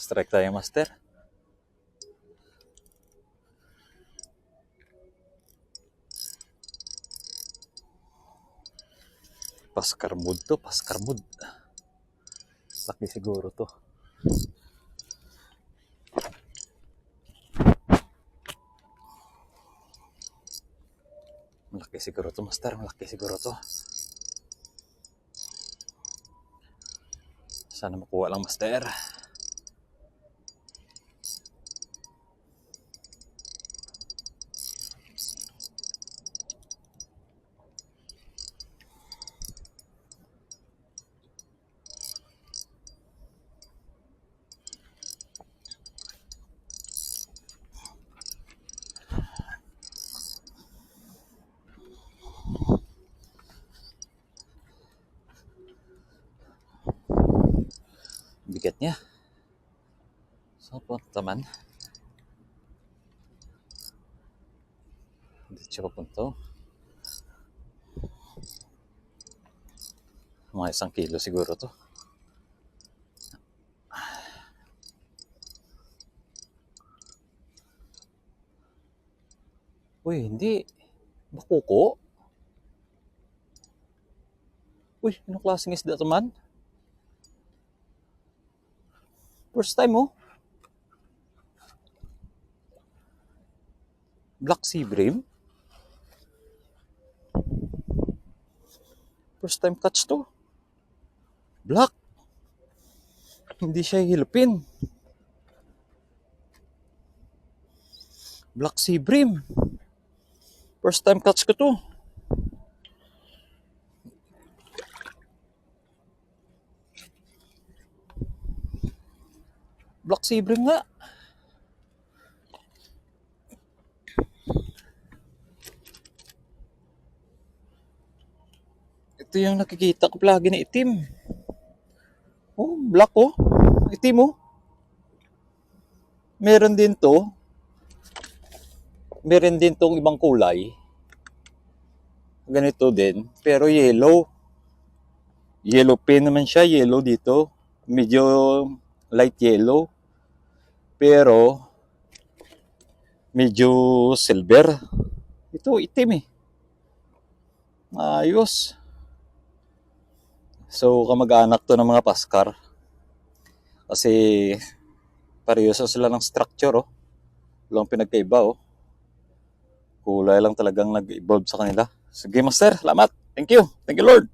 Strike tayo, master. Paskar mood to, paskar mood. Laki siguro to. Malaki siguro to, master. Malaki siguro to. Sana makuha lang, master. Bigat niya. Saan punta man? Hindi siya papunta. Mga 1 kilo siguro to. Uy, hindi. Bakuko? Uy, anong klaseng isda to man? First time, oh. Black sea bream. First time catch to. Black. Hindi siya hilupin. Black sea bream. First time catch ko to. Black sea bream nga. Ito yung nakikita ko lagi na itim. Oh, black oh. Itim oh. Meron din to. Meron din tong ibang kulay. Ganito din. Pero yellow. Yellow pin naman siya. Yellow dito. Medyo light yellow. Pero medyo silver. Ito itim eh. Ayos. So kamag-anak to ng mga paskar. Kasi parehas sila ng structure oh. Walang pinagkaiba oh. Kulay lang talagang nag-evolve sa kanila. Sige master, salamat. Thank you. Thank you Lord.